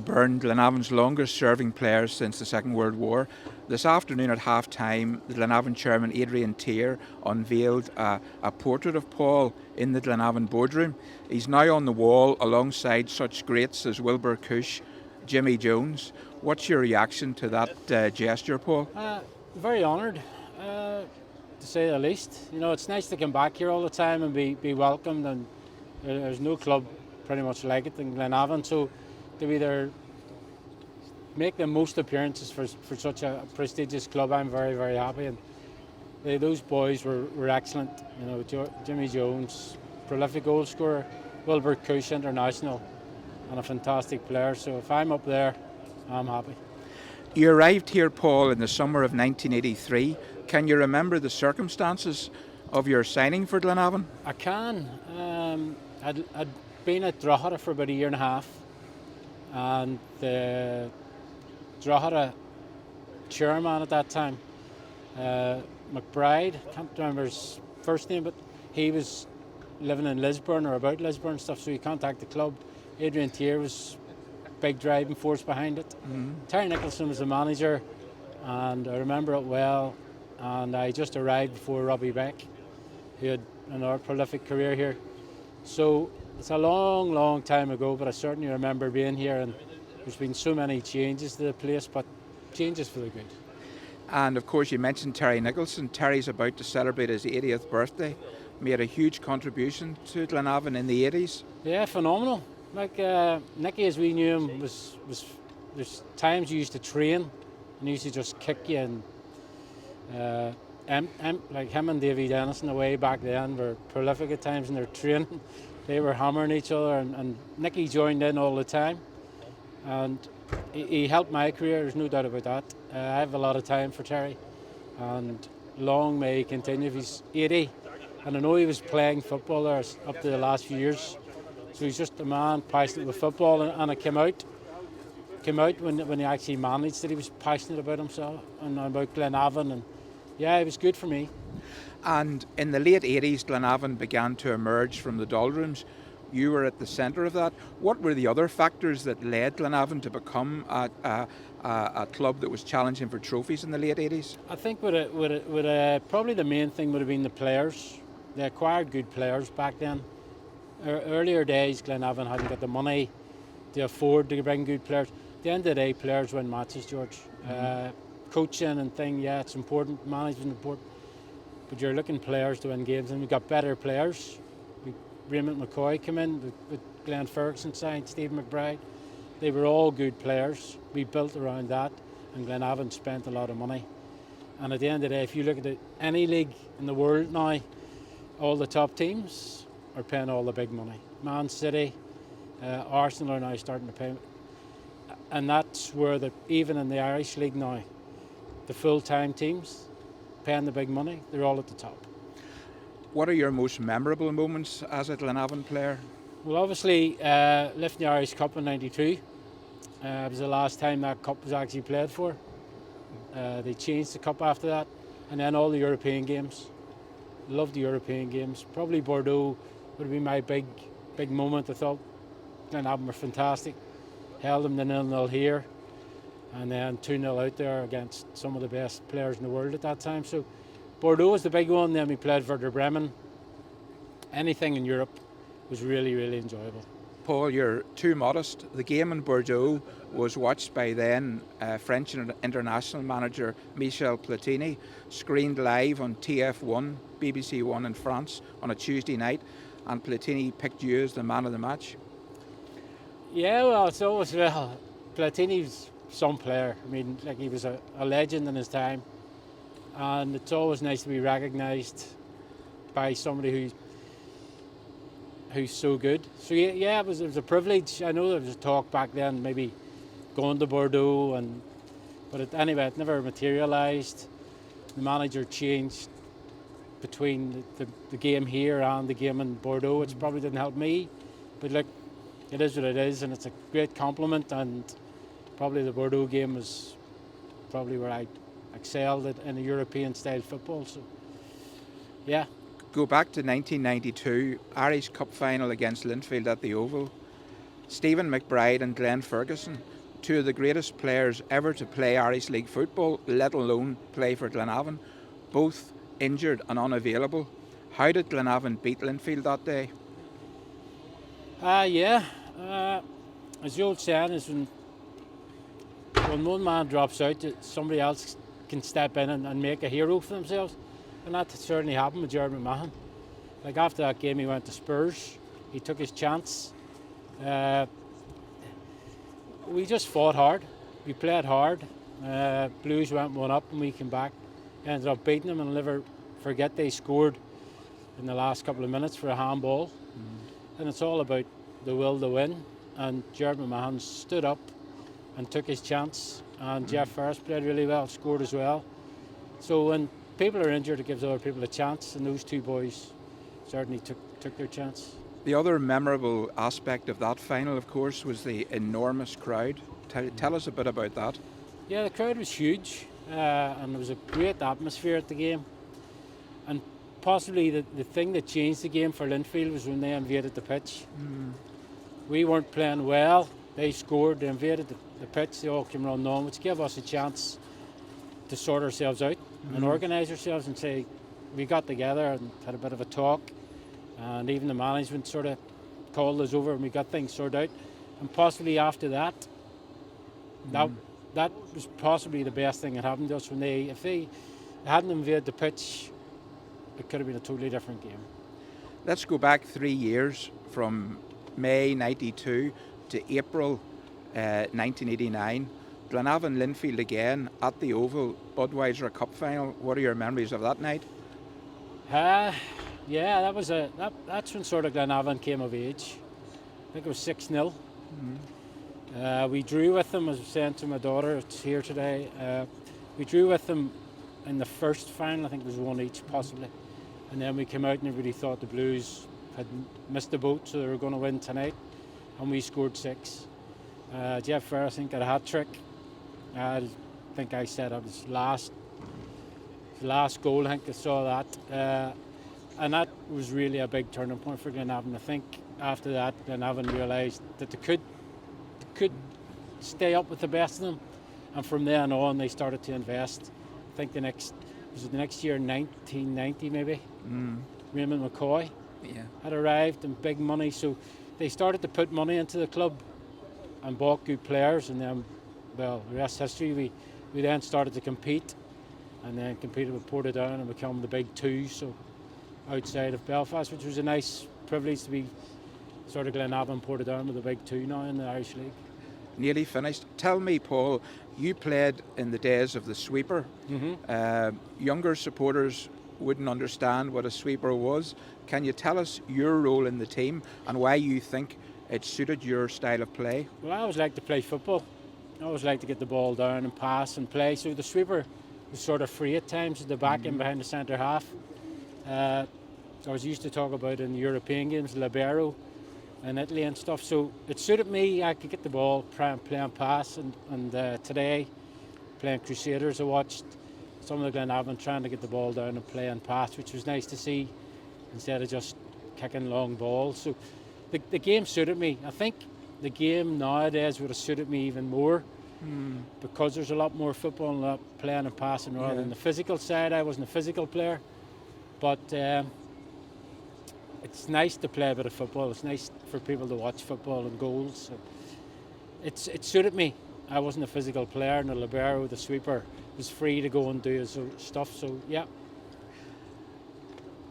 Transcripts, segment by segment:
BYRNE, Glenavon's longest-serving player since the Second World War. This afternoon at half-time, the Glenavon chairman Adrian Tier unveiled a portrait of Paul in the Glenavon boardroom. He's now on the wall alongside such greats as Wilbur Cush, Jimmy Jones. What's your reaction to that gesture, Paul? Very honoured, to say the least. You know, it's nice to come back here all the time and be welcomed, and there's no club pretty much like it in Glenavon, so to either make the most appearances for such a prestigious club, I'm very, very happy. And those boys were excellent. You know, Jimmy Jones, prolific goal scorer, Wilbur Cush, international, and a fantastic player. So if I'm up there, I'm happy. You arrived here, Paul, in the summer of 1983. Can you remember the circumstances of your signing for Glenavon? I can. I'd been at Drogheda for about a year and a half, and the Drogheda chairman at that time, McBride, can't remember his first name, but he was living in Lisburn or about Lisburn and stuff, so he contacted the club. Adrian Tier was big driving force behind it. Mm-hmm. Terry Nicholson was the manager, and I remember it well, and I just arrived before Robbie Beck, who had another prolific career here. So it's a long, long time ago, but I certainly remember being here, and there's been so many changes to the place, but changes for the good. And of course you mentioned Terry Nicholson. Terry's about to celebrate his 80th birthday. Made a huge contribution to Glenavon in the 80s. Yeah, phenomenal. Like Nicky, as we knew him, was there's times you used to train and he used to just kick you, and like him and Davy Dennison away back then were prolific at times in their training. They were hammering each other, and Nicky joined in all the time, and he helped my career, there's no doubt about that. I have a lot of time for Terry, and long may he continue. He's 80, and I know he was playing football there up to the last few years, so he's just a man passionate with football, and it came out when he actually managed that he was passionate about himself and about Glenavon, and yeah, it was good for me. And in the late 80s, Glenavon began to emerge from the doldrums. You were at the centre of that. What were the other factors that led Glenavon to become a club that was challenging for trophies in the late 80s? I think probably the main thing would have been the players. They acquired good players back then. Earlier days, Glenavon hadn't got the money to afford to bring good players. At the end of the day, players win matches, George. Mm-hmm. Coaching and thing, yeah, it's important. Management important. But you're looking players to win games, and we've got better players. Raymond McCoy came in with Glenn Ferguson signed, Stephen McBride. They were all good players. We built around that, and Glenavon spent a lot of money. And at the end of the day, if you look at any league in the world now, all the top teams are paying all the big money. Man City, Arsenal are now starting to pay. And that's where even in the Irish League now, the full-time teams paying the big money, they're all at the top. What are your most memorable moments as a Glenavon player? Well, obviously, lifting the Irish Cup in '92. It was the last time that cup was actually played for. They changed the cup after that, and then all the European games. Loved the European games. Probably Bordeaux would have been my big moment. I thought Glenavon were fantastic. Held them to 0-0 here, and then 2-0 out there against some of the best players in the world at that time. So Bordeaux was the big one. Then we played Werder Bremen. Anything in Europe was really, really enjoyable. Paul, you're too modest. The game in Bordeaux was watched by then French international manager Michel Platini, screened live on TF1, BBC One in France on a Tuesday night, and Platini picked you as the man of the match. Yeah, well, it's always, Platini's some player. I mean, like, he was a legend in his time, and it's always nice to be recognised by somebody who's so good. So yeah, it was a privilege. I know there was talk back then, maybe going to Bordeaux, but anyway, it never materialised. The manager changed between the game here and the game in Bordeaux, which probably didn't help me. But look, it is what it is, and it's a great compliment. And probably the Bordeaux game was probably where I excelled in the European style football. So yeah. Go back to 1992, Irish Cup final against Linfield at the Oval. Stephen McBride and Glenn Ferguson two of the greatest players ever to play Irish League football, let alone play for Glenavon, both injured and unavailable. How did Glenavon beat Linfield that day? Yeah. As the old saying is, when one man drops out, somebody else can step in and make a hero for themselves. And that certainly happened with Jared McMahon. Like after that game, he went to Spurs. He took his chance. We just fought hard. We played hard. Blues went 1-up and we came back. Ended up beating them, and I'll never forget they scored in the last couple of minutes for a handball. And it's all about the will to win. And Jared McMahon stood up and took his chance. And Jeff Ferris played really well, scored as well. So when people are injured, it gives other people a chance, and those two boys certainly took their chance. The other memorable aspect of that final, of course, was the enormous crowd. Tell us a bit about that. Yeah, the crowd was huge, and there was a great atmosphere at the game. And possibly the thing that changed the game for Linfield was when they invaded the pitch. We weren't playing well. They scored, they invaded the pitch, they all came running on, which gave us a chance to sort ourselves out and organise ourselves and say, we got together and had a bit of a talk, and even the management sort of called us over and we got things sorted out. And possibly after that, that was possibly the best thing that happened to us. If they hadn't invaded the pitch, it could have been a totally different game. Let's go back 3 years, from May 92 to April 1989. Glenavon Linfield again at the Oval, Budweiser Cup final. What are your memories of that night? Yeah, that's when sort of Glenavon came of age. I think it was 6-0. We drew with them, as I was saying to my daughter, it's here today. We drew with them in the first final. I think it was 1 each possibly. And then we came out and everybody thought the Blues had missed the boat, so they were going to win tonight. And we scored 6. Jeff Ferris, I think, got a hat-trick. I think I said it was last goal. I think I saw that. And that was really a big turning point for Glenavon. I think after that, Glenavon realised that they could stay up with the best of them. And from then on, they started to invest. I think the next year, 1990 maybe, Raymond McCoy had arrived, and big money. So they started to put money into the club and bought good players, and then, well, the rest history. We then started to compete, and then competed with Portadown and become the big two, so outside of Belfast, which was a nice privilege to be sort of Glenavon, Portadown with the big two now in the Irish League. Nearly finished. Tell me, Paul, you played in the days of the sweeper. Younger supporters wouldn't understand what a sweeper was. Can you tell us your role in the team and why you think it suited your style of play? Well, I always liked to play football. I always liked to get the ball down and pass and play. So the sweeper was sort of free at times at the back and behind the centre half. I was used to talk about in the European games, libero in Italy and stuff. So it suited me. I could get the ball, play and pass. And today, playing Crusaders, I watched some of the Glenavon trying to get the ball down and play and pass, which was nice to see, instead of just kicking long balls. So the game suited me. I think the game nowadays would have suited me even more, because there's a lot more football and a lot playing and passing rather than the physical side. I wasn't a physical player, but it's nice to play a bit of football. It's nice for people to watch football and goals. So it suited me. I wasn't a physical player, and the libero, the sweeper, was free to go and do his stuff. So yeah.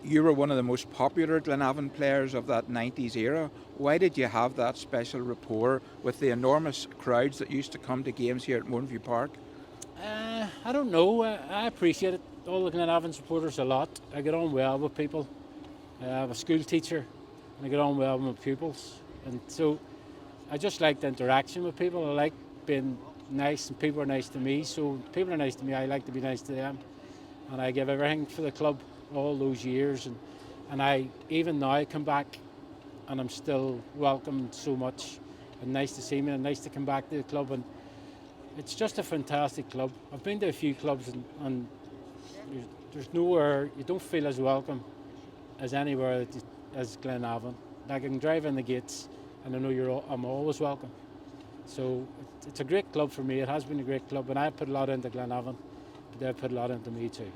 You were one of the most popular Glenavon players of that 90s era. Why did you have that special rapport with the enormous crowds that used to come to games here at Mourneview Park? I don't know. I appreciate it. All the Glenavon supporters a lot. I get on well with people. I'm a school teacher, and I get on well with my pupils. And so I just like the interaction with people. I like being nice, and people are nice to me. So people are nice to me, I like to be nice to them. And I give everything for the club all those years, and I even now come back and I'm still welcomed so much, and nice to see me and nice to come back to the club, and it's just a fantastic club. I've been to a few clubs and there's nowhere you don't feel as welcome as anywhere as Glenavon. Like I can drive in the gates and I know I'm always welcome. So it's a great club for me. It has been a great club, and I put a lot into Glenavon, but they've put a lot into me too.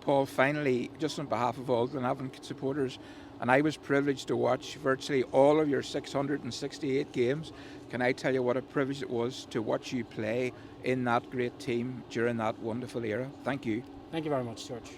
Paul, finally, just on behalf of all Glenavon supporters, and I was privileged to watch virtually all of your 668 games. Can I tell you what a privilege it was to watch you play in that great team during that wonderful era? Thank you. Thank you very much, George.